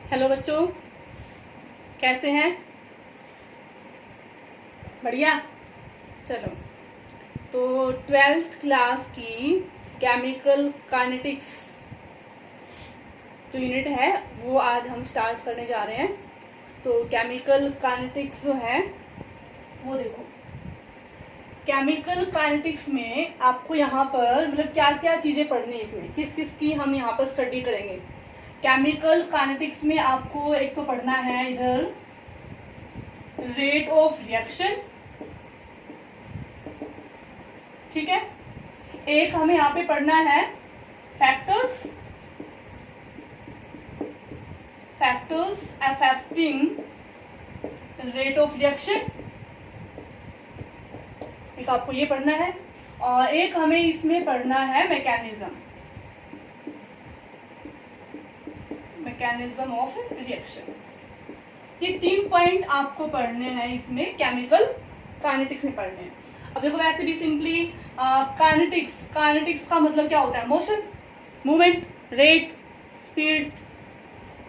Hello बच्चों, कैसे हैं? बढ़िया। चलो, तो 12th क्लास की केमिकल काइनेटिक्स जो यूनिट है वो आज हम स्टार्ट करने जा रहे हैं। तो केमिकल काइनेटिक्स जो है वो देखो, केमिकल काइनेटिक्स में आपको यहाँ पर मतलब क्या क्या चीज़ें पढ़नी है, इसमें किस किस की हम यहाँ पर स्टडी करेंगे। केमिकल काइनेटिक्स में आपको एक तो पढ़ना है इधर रेट ऑफ रिएक्शन, ठीक है। एक हमें यहाँ पे पढ़ना है factors affecting rate of reaction, एक आपको ये पढ़ना है। और एक हमें इसमें पढ़ना है मैकेनिज्म ऑफ रिएक्शन। ये 3 पॉइंट आपको पढ़ने हैं इसमें, केमिकल काइनेटिक्स में पढ़ने हैं। अब देखो, वैसे भी सिंपली काइनेटिक्स का मतलब क्या होता है? Motion, movement, rate, speed.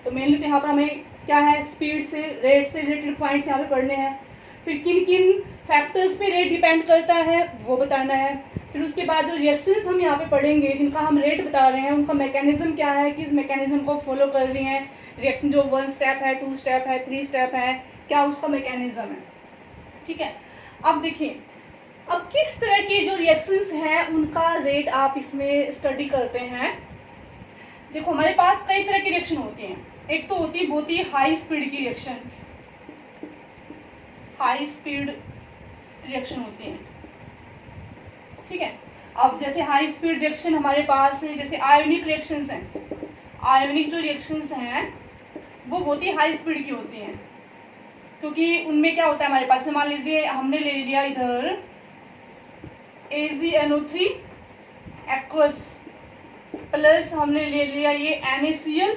तो मेनली तो यहाँ पर हमें क्या है, स्पीड से रेट से रिलेटेड पॉइंट्स यहाँ पे पढ़ने हैं। फिर किन किन फैक्टर्स पे रेट डिपेंड करता है वो बताना है। फिर उसके बाद जो रिएक्शंस हम यहाँ पे पढ़ेंगे जिनका हम रेट बता रहे हैं उनका मैकेनिज्म क्या है, किस मैकेनिज्म को फॉलो कर रही हैं रिएक्शन, जो 1 स्टेप है, 2 स्टेप है, 3 स्टेप है, क्या उसका मैकेनिज्म है, ठीक है। अब देखिए, अब किस तरह के जो रिएक्शंस हैं उनका रेट आप इसमें स्टडी करते हैं। देखो, हमारे पास कई तरह की रिएक्शन होती हैं। एक तो होती है बहुत ही हाई स्पीड की रिएक्शन, हाई स्पीड रिएक्शन होती है, ठीक है। अब जैसे हाई स्पीड रिएक्शन हमारे पास है, जैसे आयोनिक रिएक्शंस हैं। आयोनिक जो रिएक्शंस हैं वो बहुत ही हाई स्पीड की होती हैं, क्योंकि उनमें क्या होता है हमारे पास, मान लीजिए हमने ले लिया इधर AgNO3 एक्वस प्लस हमने ले लिया ये NaCl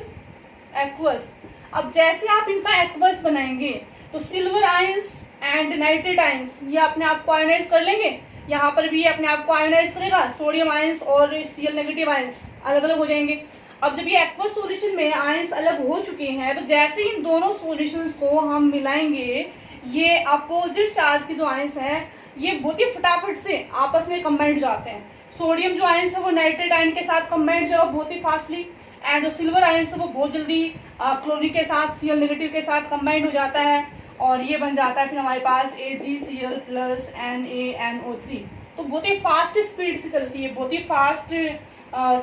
एक्वस। अब जैसे आप इनका एक्वस बनाएंगे तो silver ions and nitrate ions ये अपने आप को आयोनाइज कर लेंगे। यहाँ पर भी ये अपने आप को आयोनाइज करेगा, सोडियम आयंस और Cl नेगेटिव आयंस अलग अलग हो जाएंगे। अब जब ये एक्वस सॉल्यूशन में आयंस अलग हो चुके हैं तो जैसे इन दोनों सॉल्यूशंस को हम मिलाएंगे, ये अपोजिट चार्ज के जो आयंस हैं ये बहुत ही फटाफट से आपस में कंबाइंड हो जाते हैं। सोडियम जो आयंस है वो नाइट्रेट आयन के साथ कंबाइंड हो जाएगा बहुत ही फास्टली, एंड जो सिल्वर आयंस है वो बहुत जल्दी क्लोरीन के साथ, Cl नेगेटिव के साथ कंबाइंड हो जाता है, और ये बन जाता है फिर हमारे पास AgCl प्लस NaNO3। तो बहुत ही फास्ट स्पीड से चलती है, बहुत ही फास्ट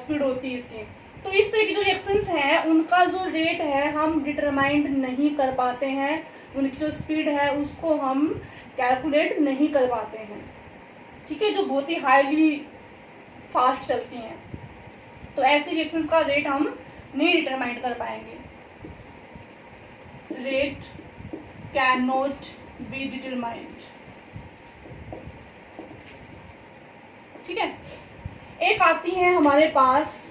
स्पीड होती है इसकी। तो इस तरह की जो रिएक्शंस हैं उनका जो रेट है हम डिटरमाइंड नहीं कर पाते हैं, उनकी जो स्पीड है उसको हम कैलकुलेट नहीं कर पाते हैं, ठीक है, जो बहुत ही हाईली फास्ट चलती हैं। तो ऐसे रिएक्शंस का रेट हम नहीं डिटरमाइन कर पाएंगे। Rate can not be determined, ठीक है। एक आती है हमारे पास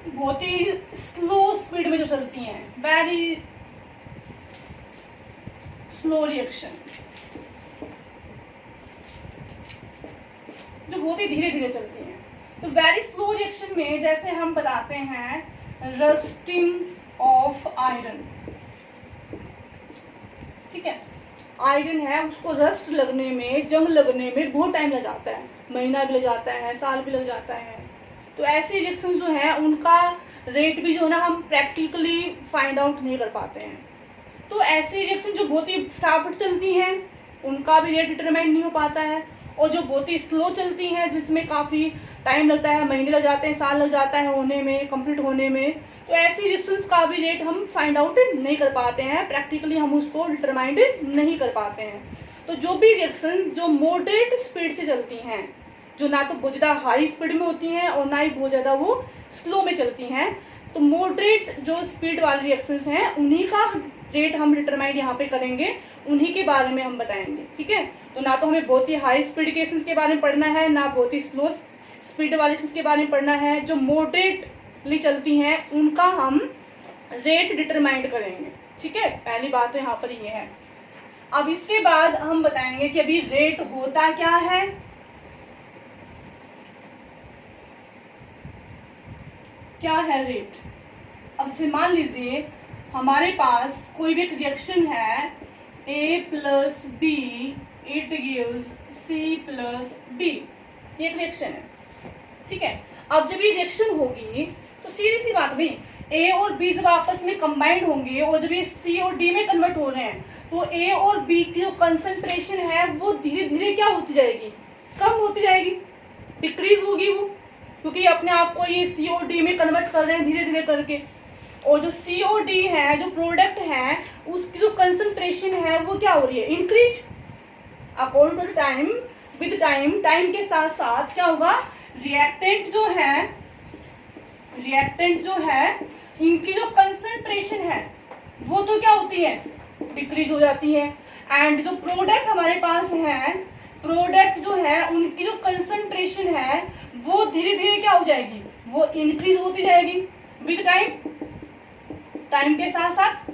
बहुत ही स्लो स्पीड में जो चलती हैं, वेरी स्लो रिएक्शन, जो बहुत ही धीरे धीरे चलती हैं। तो वेरी स्लो रिएक्शन में जैसे हम बताते हैं रस्टिंग ऑफ आयरन, ठीक है। आयरन है उसको रस्ट लगने में, जंग लगने में बहुत टाइम लग जाता है, महीना भी लग जाता है, साल भी लग जाता है। तो ऐसे रिएक्शन जो है उनका रेट भी जो है ना हम प्रैक्टिकली फाइंड आउट नहीं कर पाते हैं। तो ऐसे रिएक्शन जो बहुत ही फटाफट चलती हैं उनका भी रेट डिटरमाइन नहीं हो पाता है, और जो बहुत ही स्लो चलती हैं जिसमें काफ़ी टाइम लगता है, महीने लग जाते हैं, साल लग जाता है होने में, कंप्लीट होने में, तो ऐसी रिएक्शंस का भी रेट हम फाइंड आउट नहीं कर पाते हैं, प्रैक्टिकली हम उसको डिटरमाइंड नहीं कर पाते हैं। तो जो भी रिएक्शन जो मॉडरेट स्पीड से चलती हैं, जो ना तो बहुत ज़्यादा हाई स्पीड में होती हैं और ना ही बहुत ज़्यादा वो स्लो में चलती हैं, तो मॉडरेट जो स्पीड वाली रिएक्शंस हैं उन्हीं का रेट हम डिटरमाइन यहाँ पे करेंगे, उन्हीं के बारे में हम बताएंगे, ठीक है। तो ना तो हमें बहुत ही हाई स्पीड के रिएक्शंस के बारे में पढ़ना है, ना बहुत ही स्लो स्पीड वाले रिएक्शंस के बारे में पढ़ना है। जो मॉडरेटली चलती हैं उनका हम रेट डिटरमाइन करेंगे, ठीक है। पहली बात तो यहाँ पर ये है। अब इसके बाद हम बताएंगे कि अभी रेट होता क्या है, क्या है रेट। अब जैसे मान लीजिए हमारे पास कोई भी एक रिएक्शन है A plus B it gives C plus D, ये एक रिएक्शन है, ठीक है। अब जब ये रिएक्शन होगी तो सीधी सी बात भाई, A और B जब आपस में कंबाइंड होंगे और जब ये C और D में कन्वर्ट हो रहे हैं तो A और B की जो कंसंट्रेशन है वो धीरे धीरे क्या होती जाएगी, कम होती जाएगी, डिक्रीज होगी वो, क्योंकि अपने आप को ये C और D में कन्वर्ट कर रहे हैं धीरे धीरे करके। और जो C और D है, जो प्रोडक्ट है, उसकी जो कंसंट्रेशन है वो क्या हो रही है, increase. According to time, with time, time के साथ साथ क्या होगा, रिएक्टेंट जो है इनकी जो कंसंट्रेशन है वो तो क्या होती है, डिक्रीज हो जाती है। एंड जो प्रोडक्ट हमारे पास है, प्रोडक्ट जो है उनकी जो कंसंट्रेशन है वो धीरे धीरे क्या हो जाएगी, वो इंक्रीज होती जाएगी विद टाइम, टाइम के साथ साथ।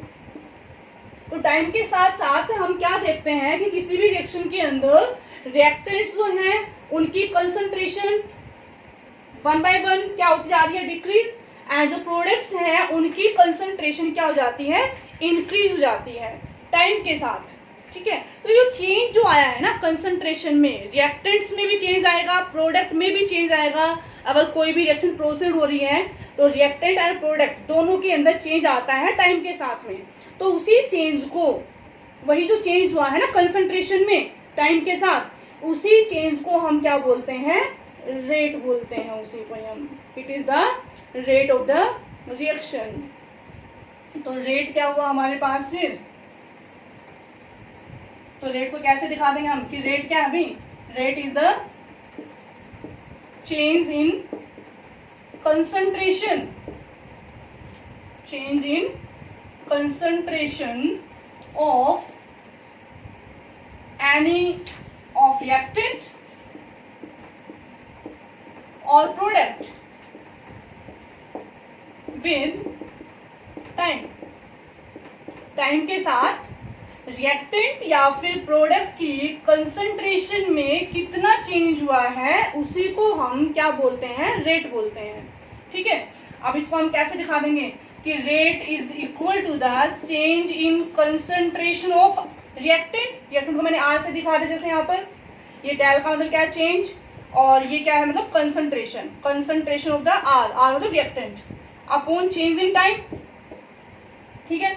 तो टाइम के साथ साथ हम क्या देखते हैं कि किसी भी रिएक्शन के अंदर रिएक्टेंट्स जो हैं उनकी कंसंट्रेशन 1 by 1 क्या होती जा रही है, डिक्रीज। एंड जो प्रोडक्ट्स हैं उनकी कंसंट्रेशन क्या हो जाती है, इंक्रीज हो जाती है टाइम के साथ, ठीक है। तो ये चेंज जो आया है ना कंसंट्रेशन में, रिएक्टेंट्स में भी चेंज आएगा, प्रोडक्ट में भी चेंज आएगा। अगर कोई भी रिएक्शन प्रोसीड हो रही है तो रिएक्टेंट एंड प्रोडक्ट दोनों के अंदर चेंज आता है टाइम के साथ में। तो उसी चेंज को, वही जो चेंज हुआ है ना कंसंट्रेशन में टाइम के साथ, उसी चेंज को हम क्या बोलते हैं, रेट बोलते हैं उसी को हम। It is the rate of the reaction. तो रेट क्या हुआ हमारे पास फिर, तो रेट को कैसे दिखा देंगे हम कि रेट क्या है भाई, rate is the change in concentration, change in concentration of any of reactant और प्रोडक्ट विद टाइम। टाइम के साथ रिएक्टेंट या फिर प्रोडक्ट की कंसंट्रेशन में कितना चेंज हुआ है उसी को हम क्या बोलते हैं, रेट बोलते हैं, ठीक है। अब इसको हम कैसे दिखा देंगे कि rate is equal to the change in concentration of reactant. Reactant को मैंने आर से दिखा दिया, जैसे यहाँ पर ये डेल का मतलब क्या है, चेंज, और ये क्या है मतलब concentration, concentration of the R, R मतलब reactant, upon change in time, ठीक है।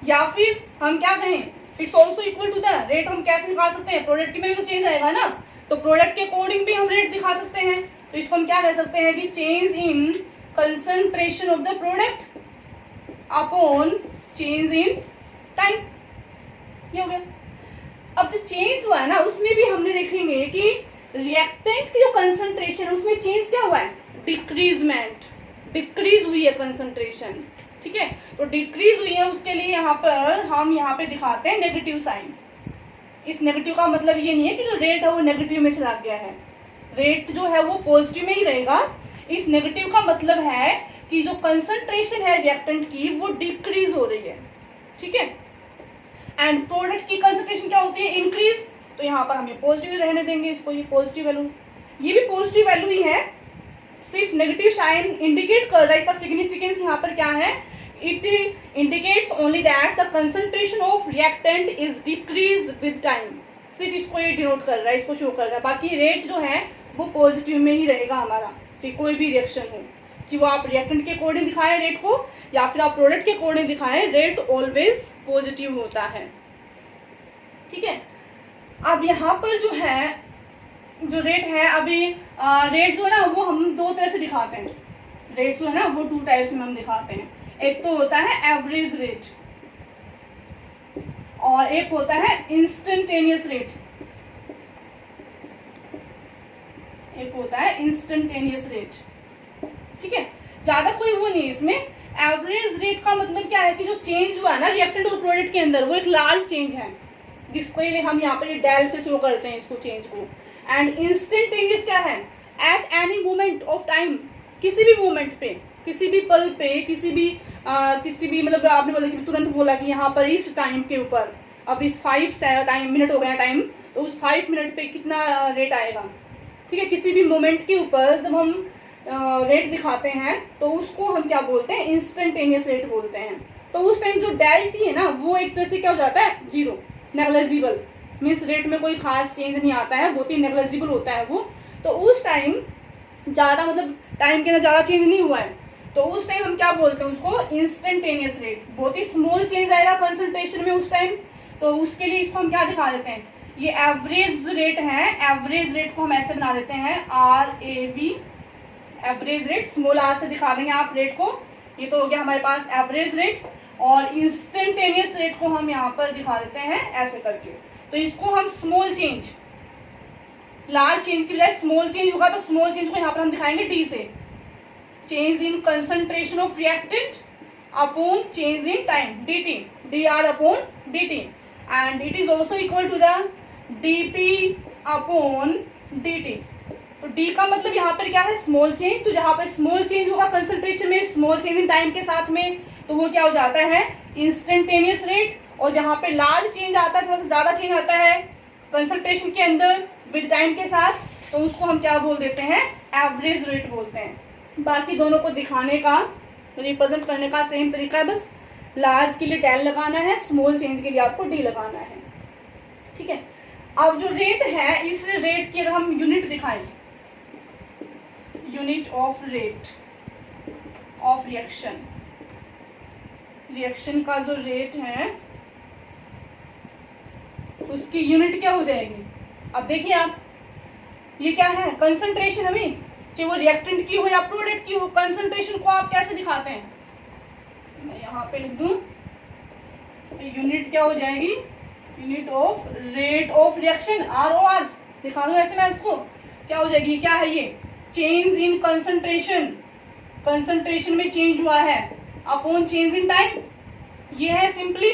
या फिर हम क्या कहें, it's also equal to the rate. हम कैसे निकाल सकते हैं, प्रोडक्ट में भी तो चेंज आएगा ना, तो प्रोडक्ट के अकॉर्डिंग भी हम रेट दिखा सकते हैं। तो इसको हम क्या कह सकते हैं कि change in concentration of the product upon change in time, ये हो गया। अब जो चेंज हुआ है ना उसमें भी हमने देखेंगे कि रिएक्टेंट की जो कंसंट्रेशन है उसमें चेंज क्या हुआ है, डिक्रीजमेंट, डिक्रीज हुई है कंसंट्रेशन, ठीक है। तो डिक्रीज हुई है, उसके लिए यहाँ पर हम यहाँ पे दिखाते हैं नेगेटिव साइन। इस नेगेटिव का मतलब ये नहीं है कि जो रेट है वो नेगेटिव में चला गया है, रेट जो है वो पॉजिटिव में ही रहेगा। इस नेगेटिव का मतलब है कि जो कंसंट्रेशन है रिएक्टेंट की वो डिक्रीज हो रही है, ठीक है। एंड प्रोडक्ट की कंसंट्रेशन क्या होती है, इंक्रीज। तो यहाँ पर हम ये पॉजिटिव रहने देंगे इसको, ये पॉजिटिव वैल्यू, ये भी पॉजिटिव वैल्यू ही है, सिर्फ नेगेटिव साइन इंडिकेट कर रहा है। इसका सिग्निफिकेंस यहाँ पर क्या है, it indicates only that the concentration of reactant is decrease with time, सिर्फ इसको ये डिनोट कर रहा है, इसको शो कर रहा है। बाकी रेट जो है वो पॉजिटिव में ही रहेगा हमारा, चाहे कोई भी रिएक्शन हो, कि वो आप रिएक्टेंट के अकॉर्डिंग दिखाएं रेट को या फिर आप प्रोडक्ट के अकॉर्डिंग दिखाएं, रेट ऑलवेज पॉजिटिव होता है, ठीक है। अब यहाँ पर जो है, जो रेट है, अभी रेट जो है ना वो हम दो तरह से दिखाते हैं। रेट जो है ना वो 2 टाइप्स में हम दिखाते हैं, एक तो होता है एवरेज रेट और एक होता है इंस्टेंटेनियस रेट, एक होता है इंस्टेंटेनियस रेट, ठीक है। ज्यादा कोई वो नहीं इसमें। एवरेज रेट का मतलब क्या है कि जो चेंज हुआ है ना रिएक्टेंट और प्रोडक्ट के अंदर वो एक लार्ज चेंज है, जिसको हम यहाँ पर डेल से शो करते हैं इसको चेंज को। एंड इंस्टेंटेनियस क्या है, at any moment of time, किसी भी मोमेंट पे, किसी भी पल पे, किसी भी मतलब आपने बोला कि तुरंत बोला कि यहाँ पर इस टाइम के ऊपर, अब इस 5 टाइम मिनट हो गया टाइम, तो उस 5 मिनट पे कितना रेट आएगा, ठीक है। किसी भी मोमेंट के ऊपर जब हम रेट दिखाते हैं तो उसको हम क्या बोलते हैं, इंस्टेंटेनियस रेट बोलते हैं। तो उस टाइम जो डेल टी है ना वो एक तरह से क्या हो जाता है, जीरो, नेग्लिजिबल, मीन्स रेट में कोई खास चेंज नहीं आता है, बहुत ही नेग्लिजिबल होता है वो। तो उस टाइम ज़्यादा मतलब टाइम के अंदर ज़्यादा चेंज नहीं हुआ है, तो उस टाइम हम क्या बोलते हैं उसको, इंस्टेंटेनियस रेट। बहुत ही स्मॉल चेंज आएगा कंसंट्रेशन में उस टाइम, तो उसके लिए इसको हम क्या दिखा देते हैं, ये एवरेज रेट है, एवरेज रेट को हम ऐसे बना देते हैं RAV, average rate, small R से दिखा देंगे आप रेट को। ये तो हो गया हमारे पास एवरेज रेट, और इंस्टेंटेनियस रेट को हम यहाँ पर दिखा देते हैं ऐसे करके। तो इसको हम स्मॉल चेंज, लार्ज चेंज की बजाय स्मॉल चेंज होगा तो स्मॉल चेंज को यहाँ पर हम दिखाएंगे D से, change in concentration of reactant upon change in time, DT, DR upon DT, and it is also equal to the DP upon DT। तो D का मतलब यहाँ पर क्या है, स्मॉल चेंज। तो जहाँ पर स्मॉल चेंज होगा कंसंट्रेशन में, स्मॉल चेंज इन टाइम के साथ में, तो वो क्या हो जाता है, इंस्टेंटेनियस रेट। और जहाँ पे लार्ज चेंज आता है, थोड़ा सा ज़्यादा चेंज आता है कंसंट्रेशन के अंदर विद टाइम के साथ, तो उसको हम क्या बोल देते हैं, एवरेज रेट बोलते हैं। बाकी दोनों को दिखाने का, रिप्रेजेंट करने का सेम तरीका है, बस लार्ज के लिए डेल लगाना है, स्मॉल चेंज के लिए आपको D लगाना है, ठीक है। अब जो रेट है, इस रेट की अगर हम यूनिट दिखाएं, unit of rate of reaction, reaction का जो रेट है उसकी यूनिट क्या हो जाएगी। अब देखिए आप, ये क्या है, कंसंट्रेशन, हमें चाहे वो रिएक्टेंट की हो या प्रोडक्ट की हो, कंसंट्रेशन को आप कैसे दिखाते हैं, मैं यहाँ पे लिख दूं, यूनिट क्या हो जाएगी, unit of rate of reaction, ROR दिखा दूं ऐसे मैं इसको, क्या हो जाएगी, क्या है ये, चेंज इन कंसंट्रेशन, कंसंट्रेशन में चेंज हुआ है, अपॉन चेंज इन टाइम। ये है सिंपली,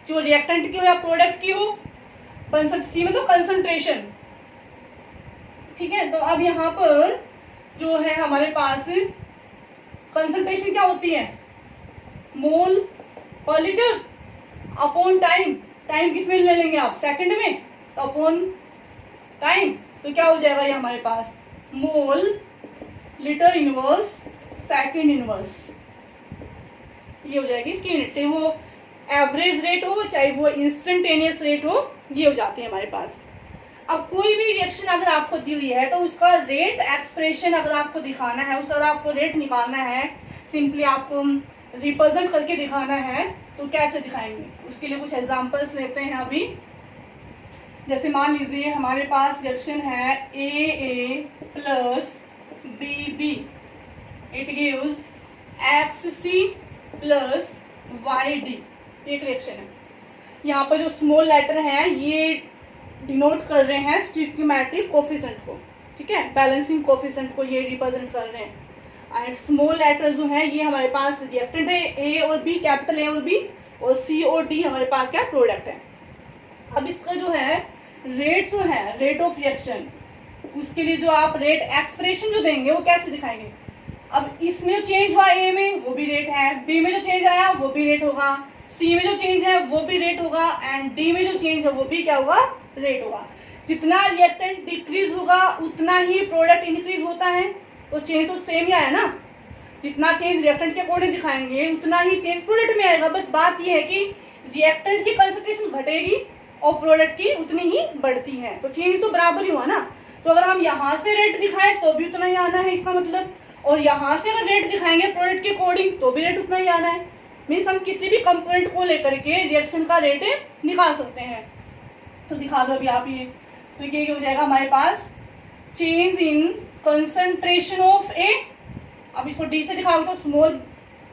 जो रिएक्टेंट की हो या प्रोडक्ट की हो, सी मतलब कंसंट्रेशन, ठीक है। तो अब यहाँ पर जो है हमारे पास कंसंट्रेशन क्या होती है, मोल पर लीटर अपॉन टाइम, टाइम किस में ले लेंगे आप, सेकंड में, तो अपॉन टाइम, तो क्या हो जाएगा ये हमारे पास, mole litre inverse second inverse, ये हो जाएगी इसकी यूनिट। चाहे वो एवरेज रेट हो चाहे वो इंस्टेंटेनियस रेट हो, ये हो जाती है हमारे पास। अब कोई भी रिएक्शन अगर आपको दी हुई है तो उसका रेट एक्सप्रेशन अगर आपको दिखाना है, उसका अगर आपको रेट निकालना है, सिंपली आपको रिप्रेजेंट करके दिखाना है, तो कैसे दिखाएंगे, उसके लिए कुछ एग्जांपल्स लेते हैं अभी। जैसे मान लीजिए हमारे पास रिएक्शन है AA plus BB, it gives XC plus YD, एक रिएक्शन है। यहाँ पर जो स्मॉल लेटर है ये डिनोट कर रहे हैं स्टिक्योमेट्रिक कोफिशिएंट को, ठीक है, बैलेंसिंग कोफिशिएंट को ये रिप्रेजेंट कर रहे हैं। एंड स्मॉल लेटर जो है ये हमारे पास रिएक्टेंट है, A और B, कैपिटल A और B, और C और D हमारे पास क्या प्रोडक्ट है। अब इसका जो है रेट जो है, रेट ऑफ रिएक्शन, उसके लिए जो आप रेट एक्सप्रेशन जो देंगे वो कैसे दिखाएंगे। अब इसमें जो चेंज हुआ A में वो भी रेट है, B में जो चेंज आया वो भी रेट होगा, C में जो चेंज है वो भी रेट होगा, एंड D में जो चेंज है वो भी क्या होगा, रेट होगा। जितना रिएक्टेंट डिक्रीज होगा उतना ही प्रोडक्ट इंक्रीज होता है, तो चेंज तो सेम ही आया ना, जितना चेंज रिएक्टेंट के अकॉर्डिंग दिखाएंगे उतना ही चेंज प्रोडक्ट में आएगा। बस बात ये है कि रिएक्टेंट की कंसंट्रेशन घटेगी और प्रोडक्ट की उतनी ही बढ़ती है, तो चेंज तो बराबर ही हुआ ना। तो अगर हम यहाँ से रेट दिखाएं तो भी उतना ही आना है इसका मतलब, और यहाँ से अगर रेट दिखाएंगे प्रोडक्ट के अकॉर्डिंग तो भी रेट उतना ही आना है। मीन्स हम किसी भी कंपोनेंट को लेकर के रिएक्शन का रेट निकाल सकते हैं। तो दिखा दो अभी आप ये, तो ये हो जाएगा हमारे पास change in concentration of A। अब इसको D से दिखाओगे तो स्मॉल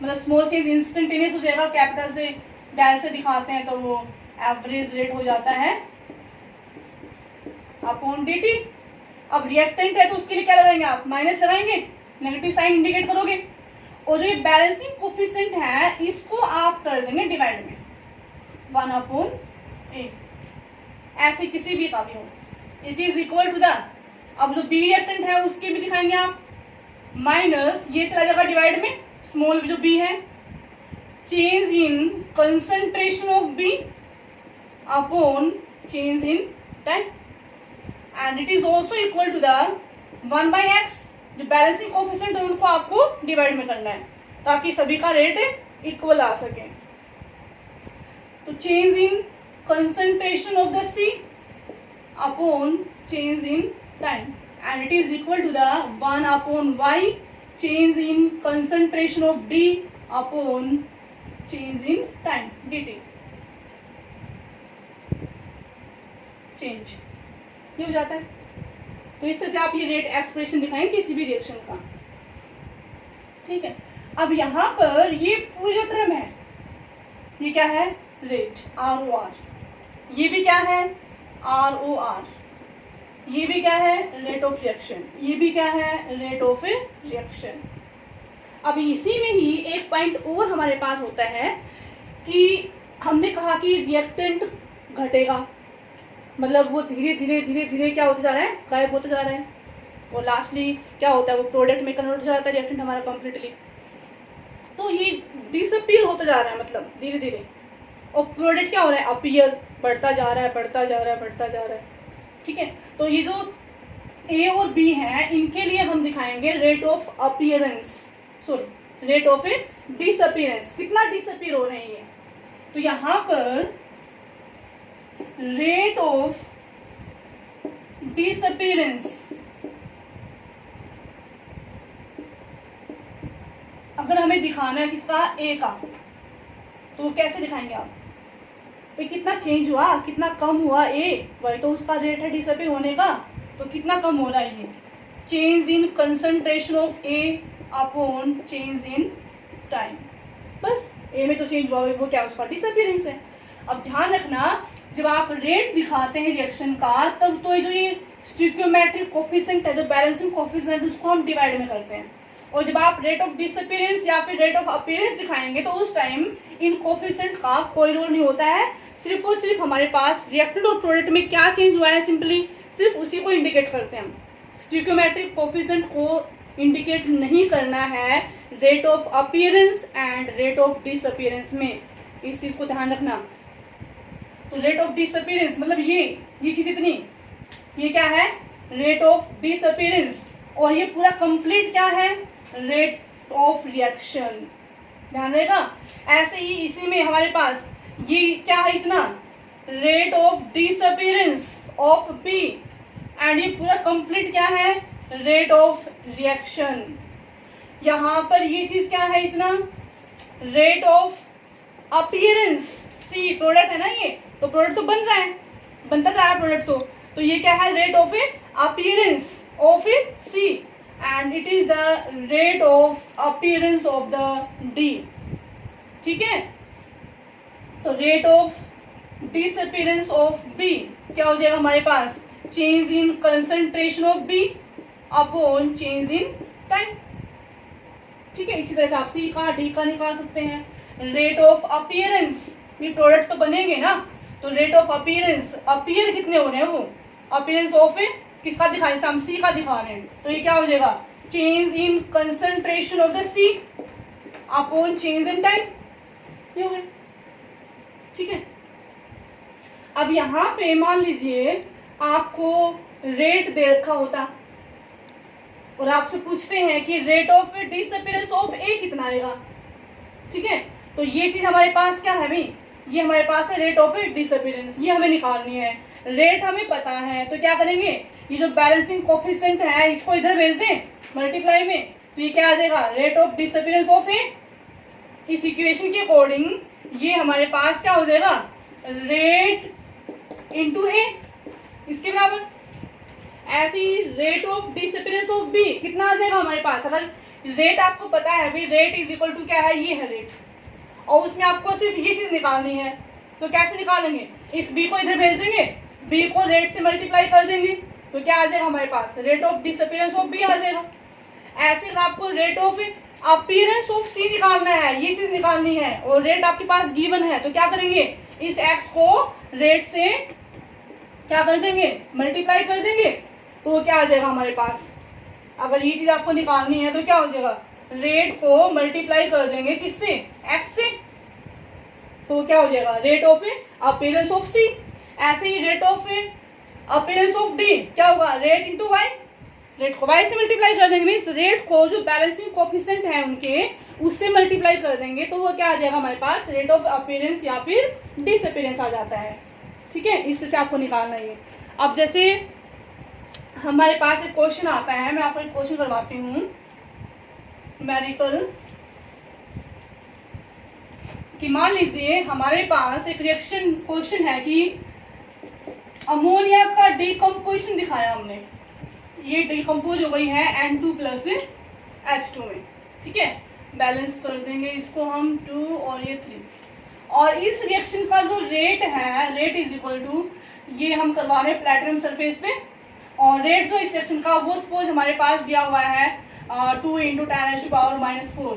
मतलब स्मॉल चेंज इंस्टेंटेनियस हो जाएगा, कैपिटल से डैश से दिखाते हैं तो वो एवरेज रेट हो जाता है अपॉन DT। अब रिएक्टेंट है तो उसके लिए क्या लगाएंगे आप, माइनस लगाएंगे, नेगेटिव साइन इंडिकेट करोगे, और जो ये बैलेंसिंग कोफिशिएंट है इसको आप कर देंगे डिवाइड में 1/A, ऐसे किसी भी का भी हो, it is equal to the, अब जो B रिएक्टेंट है उसके भी दिखाएंगे आप, माइनस ये चला जाएगा डिवाइड में स्मॉल जो B है, change in concentration of B upon change in time, and it is also equal to the 1/X, जो बैलेंसिंग कोफिशिएंट है उनको आपको डिवाइड में करना है ताकि सभी का रेट इक्वल आ सके। तो change in concentration of the C upon change in time and it is equal to the 1 upon y change in concentration of d upon change in time dt। Change ये हो जाता है। तो इस तरह से आप ये रेट एक्सप्रेशन दिखाएंगे किसी भी रिएक्शन का, ठीक है। अब यहाँ पर ये पूरी जो टर्म है ये क्या है, रेट ROR, ये भी क्या है ROR, ये भी क्या है रेट ऑफ रिएक्शन, ये भी क्या है रेट ऑफ रिएक्शन। अब इसी में ही एक पॉइंट और हमारे पास होता है कि हमने कहा कि रिएक्टेंट घटेगा, मतलब वो धीरे धीरे धीरे धीरे क्या होता जा रहा है, गायब होता जा रहा है, और लास्टली क्या होता है वो प्रोडक्ट में कन्वर्ट हो जाता है रिएक्टेंट हमारा कंप्लीटली। तो ये डिसअपीयर होता जा रहा है मतलब धीरे धीरे, और प्रोडक्ट क्या हो रहा है अपीयर, बढ़ता जा रहा है बढ़ता जा रहा है बढ़ता जा रहा है, ठीक है। तो ये जो ए और बी है इनके लिए हम दिखाएंगे rate of appearance, sorry rate of disappearance, कितना डिसअपीयर हो रहे हैं ये। तो यहाँ पर रेट ऑफ डिसअपीयरेंस अगर हमें दिखाना है किसका, ए का, तो कैसे दिखाएंगे आप, भाई कितना चेंज हुआ, कितना कम हुआ ए, वही तो उसका रेट है डिसअपीयर होने का, तो कितना कम हो रहा है ये, change in concentration of A upon change in time, बस ए में तो चेंज हुआ वो क्या उसका डिसअपीयरेंस है। अब ध्यान रखना जब आप रेट दिखाते हैं रिएक्शन का तब तो जो ये स्टोइकियोमेट्रिक कोफिशिएंट है, जो बैलेंसिंग कोफिशिएंट, उसको हम डिवाइड में करते हैं, और जब आप रेट ऑफ डिसअपीयरेंस या फिर रेट ऑफ अपीयरेंस दिखाएंगे तो उस टाइम इन कोफिशिएंट का कोई रोल नहीं होता है, सिर्फ और सिर्फ हमारे पास रिएक्टेंट और प्रोडक्ट में क्या चेंज हुआ है सिंपली सिर्फ उसी को इंडिकेट करते हैं हम। स्टोइकियोमेट्रिक कोफिशिएंट को इंडिकेट नहीं करना है rate of appearance and rate of disappearance में, इस चीज को ध्यान रखना। तो रेट ऑफ डिसअपीयरेंस मतलब ये चीज इतनी, ये क्या है रेट ऑफ डिसअपीयरेंस, और ये पूरा कंप्लीट क्या है रेट ऑफ रिएक्शन, ध्यान रहेगा। ऐसे ही इसी में हमारे पास ये क्या है इतना rate of disappearance of B, एंड ये पूरा कंप्लीट क्या है रेट ऑफ रिएक्शन। यहाँ पर ये चीज क्या है इतना rate of appearance C, product है ना ये, तो प्रोडक्ट तो बन रहा है, बनता जा रहा है प्रोडक्ट, तो ये क्या है rate of appearance of C and it is the rate of appearance of the D, ठीक है। तो rate of disappearance of B क्या हो जाएगा हमारे पास, change in concentration of B upon change in time, ठीक है। इसी तरह से आप सी का डी का निकाल सकते हैं। रेट ऑफ अपीयरेंस, ये प्रोडक्ट तो बनेंगे ना, तो रेट ऑफ अपीयरेंस, अपीयर कितने हो रहे हैं वो, अपीयरेंस ऑफ किसका दिखा रहे हैं, हम सी का दिखा रहे हैं, तो ये क्या हो जाएगा change in concentration of the C upon change in time, ये हो गया, ठीक है। अब यहाँ पे मान लीजिए आपको रेट दे रखा होता और आपसे पूछते हैं कि रेट ऑफ डिसअपीयरेंस ऑफ ए कितना आएगा, ठीक है। तो ये चीज हमारे पास क्या है भाई, ये हमारे पास है रेट ऑफ डिसअपीयरेंस, ये हमें निकालनी है, रेट हमें पता है, तो क्या करेंगे ये जो बैलेंसिंग कोफिशिएंट है इसको इधर भेज दें मल्टीप्लाई में, तो ये क्या आ जाएगा रेट ऑफ डिसअपीयरेंस ऑफ ए। इस इक्वेशन के अकॉर्डिंग ये हमारे पास क्या हो जाएगा रेट इंटू ए, इसके बराबर। ऐसे ही rate of disappearance of B कितना आ जाएगा हमारे पास, अगर रेट आपको पता है अभी रेट इज इक्वल टू क्या है, ये है रेट, और उसमें आपको सिर्फ ये चीज निकालनी है, तो कैसे निकालेंगे, इस बी को इधर भेज देंगे, बी को रेट से मल्टीप्लाई कर देंगे, तो क्या आ जाएगा हमारे पास rate of disappearance of B आ जाएगा। ऐसे आपको rate of appearance of C निकालना है, ये चीज निकालनी है, और रेट आपके पास गिवन है, तो क्या करेंगे इस एक्स को रेट से क्या कर देंगे मल्टीप्लाई कर देंगे, तो क्या आ जाएगा हमारे पास, अगर ये चीज आपको निकालनी है तो क्या हो जाएगा रेट को मल्टीप्लाई कर देंगे किससे, एक्स से, तो क्या हो जाएगा rate of appearance of C. ऐसे ही rate of appearance of D क्या होगा रेट इंटू वाई, रेट को y से मल्टीप्लाई कर देंगे, मीन्स रेट को जो बैलेंसिंग कोफिशिएंट है उनके उससे मल्टीप्लाई कर देंगे तो वो क्या आ जाएगा हमारे पास, रेट ऑफ अपीयरेंस या फिर डिसअपीयरेंस आ जाता है। ठीक है, इससे से आपको निकालना है। अब जैसे हमारे पास एक क्वेश्चन आता है, मैं आपको एक क्वेश्चन करवाती हूँ न्यूमेरिकल, कि मान लीजिए हमारे पास एक रिएक्शन क्वेश्चन है कि अमोनिया का डिकम्पोजिशन दिखाया हमने, ये डिकम्पोज हो गई है N2 प्लस H2 में। ठीक है, बैलेंस कर देंगे इसको हम 2 और ये 3, और इस रिएक्शन का जो रेट है, रेट इज इक्वल टू, ये हम करवा रहे हैं प्लेटिनम सरफेस पे, और रेट जो इस रिएक्शन का वो सपोज हमारे पास दिया हुआ है 2 × 10⁻⁴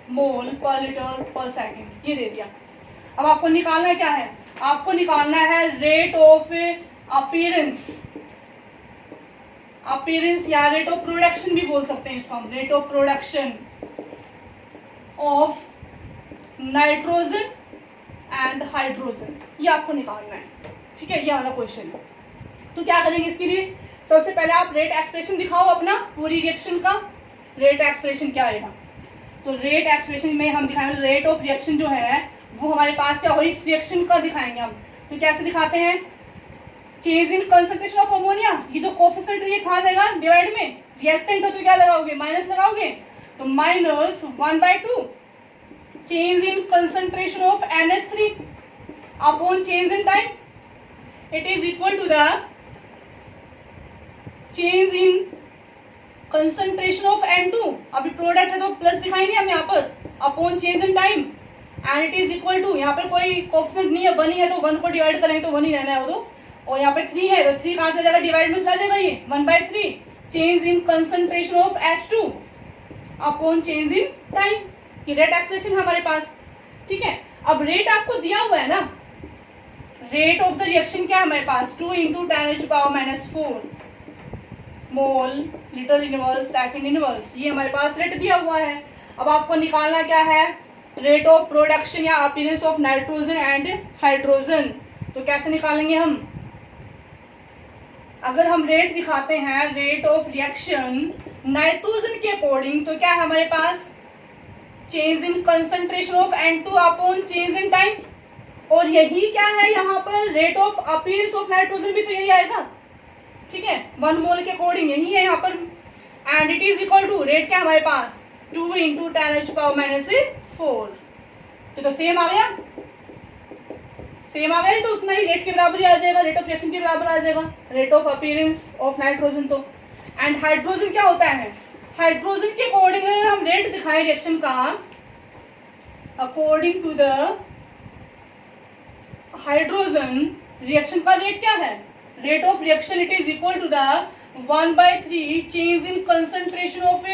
मोल पर लीटर पर सेकेंड, ये दे दिया। अब आपको निकालना क्या है, आपको निकालना है रेट ऑफ अपीयरेंस, अपीयरेंस या रेट ऑफ प्रोडक्शन भी बोल सकते हैं इसको हम, rate of production of nitrogen and hydrogen, ये आपको निकालना है। ठीक है, ये हमारा क्वेश्चन है। तो क्या करेंगे इसके लिए, सबसे पहले आप रेट एक्सप्रेशन दिखाओ अपना पूरी रिएक्शन का, रेट एक्सप्रेशन क्या आएगा। तो रेट एक्सप्रेशन में हम दिखाएंगे रेट ऑफ रिएक्शन जो है वो हमारे पास क्या हो, इस रिएक्शन का दिखाएंगे हम। तो कैसे दिखाते हैं, change in concentration of ammonia, ये जो कोफिशिएंट है ये कहाँ जाएगा, डिवाइड में, रिएक्टेंट का तो क्या लगाओगे, माइनस लगाओगे, तो -1/2 change in concentration of NH3 upon change in time, it is equal to the change in concentration of N2, अभी प्रोडक्ट है तो प्लस दिखाएंगे हम यहाँ पर, upon change in time, and it is equal to, यहाँ पर कोई कोफिशिएंट नहीं है, 1 ही है तो 1 को डिवाइड करेंगे तो 1 ही रहना है वो तो, और यहाँ पे 3 है तो 3 कहाँ से जाएगा, डिवाइड में चला जाएगा, ये 1/3 change in concentration of H2 upon change in time, ये रेट एक्सप्रेशन है हमारे पास। ठीक है, अब रेट आपको दिया हुआ है ना, रेट ऑफ द रिएक्शन क्या है हमारे पास, 2 × 10⁻⁴ मोल लीटर इनवर्स सेकंड इनवर्स, ये हमारे पास रेट दिया हुआ है। अब आपको निकालना क्या है, रेट ऑफ प्रोडक्शन या appearance of nitrogen and hydrogen. तो कैसे निकालेंगे हम, अगर हम रेट दिखाते हैं रेट ऑफ रिएक्शन नाइट्रोजन के अकॉर्डिंग, तो क्या है हमारे पास, change in concentration of N2 upon change in time, और यही क्या है यहाँ पर rate of appearance of nitrogen भी तो यही आएगा। ठीक है, 1 मोल के अकॉर्डिंग यही है यहाँ पर, and it is equal to, rate क्या हमारे पास 2 × 10⁻⁴, तो सेम आ गया, सेम आ गया, तो उतना ही रेट के बराबर ही आ जाएगा, रेट ऑफ रिएक्शन के बराबर आ जाएगा, rate of appearance of nitrogen. तो एंड हाइड्रोजन क्या होता है, हाइड्रोजन के अकॉर्डिंग अगर हम रेट दिखाएं रिएक्शन का, according to the hydrogen reaction का रेट क्या है, rate of reaction it is equal to the 1/3 change in concentration of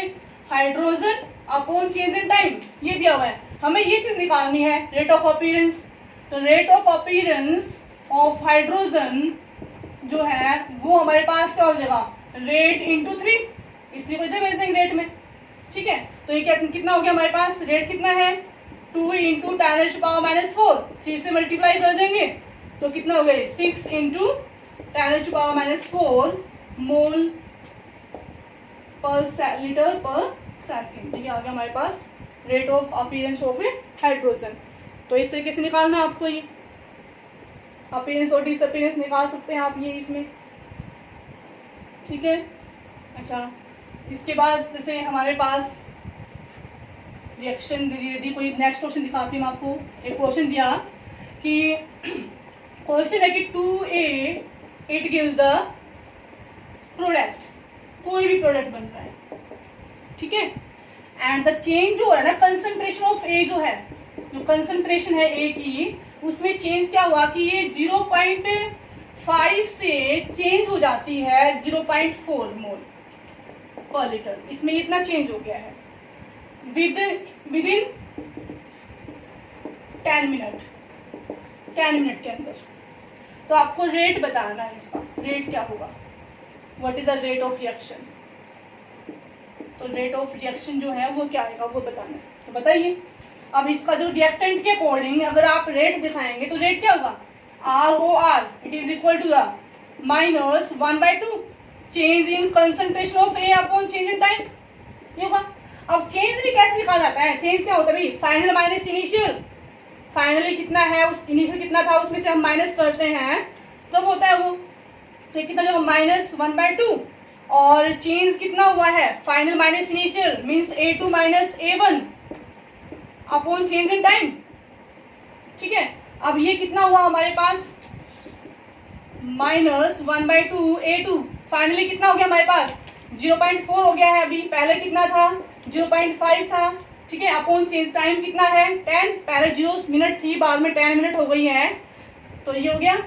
hydrogen upon change in time, ये दिया हुआ है। हमें ये चीज निकालनी है, रेट ऑफ अपीयरेंस। तो rate of appearance of hydrogen जो है वो हमारे पास क्या हो जाएगा, रेट इंटू 3, इसलिए को इधर भेज देंगे रेट में। ठीक है, तो ये कितना हो गया हमारे पास, रेट कितना है 2 × 10⁻⁴, 3 से मल्टीप्लाई कर देंगे तो कितना हो गए 6 × 10⁻⁴ मोल पर लीटर पर सेकेंड, ये आ गया हमारे पास rate of appearance of hydrogen. तो इस तरीके से निकालना है आपको, ये अपीयरेंस और डिसअपीयरेंस निकाल सकते हैं आप ये इसमें। ठीक है, अच्छा इसके बाद जैसे हमारे पास रिएक्शन यदि कोई नेक्स्ट क्वेश्चन दिखाती हूँ आपको। एक क्वेश्चन दिया कि क्वेश्चन है कि 2A it gives the product, कोई भी प्रोडक्ट बन रहा है, ठीक है, एंड द चेंज जो है ना कंसंट्रेशन ऑफ ए, जो है जो कंसंट्रेशन है ए की, उसमें चेंज क्या हुआ कि ये 0.5 से चेंज हो जाती है 0.4 मोल पर लीटर, इसमें इतना चेंज हो गया है विद इन 10 मिनट के अंदर। तो आपको रेट बताना है, इसका रेट क्या होगा, what is the rate of reaction. तो रेट ऑफ रिएक्शन जो है वो क्या आएगा वो बताना है, तो बताइए। अब इसका जो रिएक्टेंट के अकॉर्डिंग अगर आप रेट दिखाएंगे तो रेट क्या होगा, ROR it is equal to the -1/2 change in concentration of A upon change in time, ये होगा। अब चेंज भी कैसे निकाला जाता है, चेंज क्या होता है भाई, फाइनल माइनस इनिशियल, फाइनली कितना है उस इनिशियल कितना था उसमें से हम माइनस करते हैं तब होता है वो, तो कितना जब -1/2 और चेंज कितना हुआ है final minus initial means A2 minus A1 upon change in time, ठीक है। अब ये कितना हुआ हमारे पास -1/2 A2, फाइनली कितना हो गया हमारे पास 0.4 हो गया है, अभी पहले कितना था 0.5 था, ठीक है। अपॉन चेंज टाइम कितना है 10, पहले 0 मिनट थी बाद में 10 मिनट हो गई है, तो ये हो गया।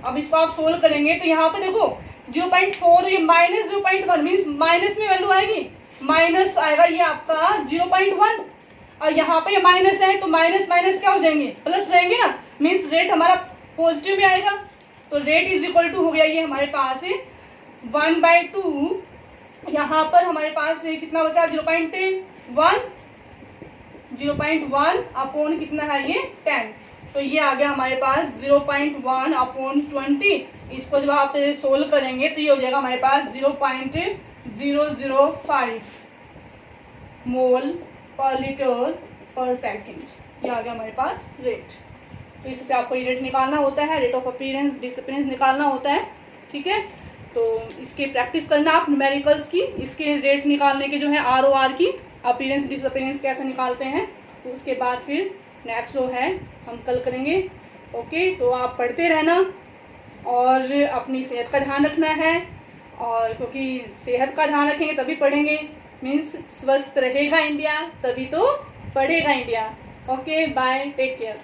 अब इसको आप सोल्व करेंगे तो यहाँ पे देखो 0.4 ये -0.1 मीन्स माइनस में वैल्यू आएगी, माइनस आएगा ये आपका 0.1 और यहाँ पे ये माइनस है तो माइनस माइनस क्या हो जाएंगे प्लस हो जाएंगे ना, मीन्स रेट हमारा पॉजिटिव में आएगा, तो रेट इज इक्वल टू हो गया ये हमारे पास 1/2, यहाँ पर हमारे पास कितना बचा 0.1 अपॉन कितना है ये 10, तो ये आ गया हमारे पास 0.1 अपॉन 20, इसको जब आप सोल्व करेंगे तो ये हो जाएगा हमारे पास 0.005 मोल पर लीटर पर सेकेंड, ये आ गया हमारे पास रेट। तो इससे आपको ये रेट निकालना होता है, रेट ऑफ अपीयरेंस डिसअपीयरेंस निकालना होता है, ठीक है। तो इसकी प्रैक्टिस करना आप न्यूमेरिकल्स की, इसके रेट निकालने के जो है ROR की, अपीयरेंस डिसअपीयरेंस कैसे निकालते हैं, तो उसके बाद फिर नेक्स्ट जो है हम कल करेंगे। ओके, तो आप पढ़ते रहना और अपनी सेहत का ध्यान रखना है, और क्योंकि सेहत का ध्यान रखेंगे तभी पढ़ेंगे, मीन्स स्वस्थ रहेगा इंडिया तभी तो पढ़ेगा India. Okay, bye, take care.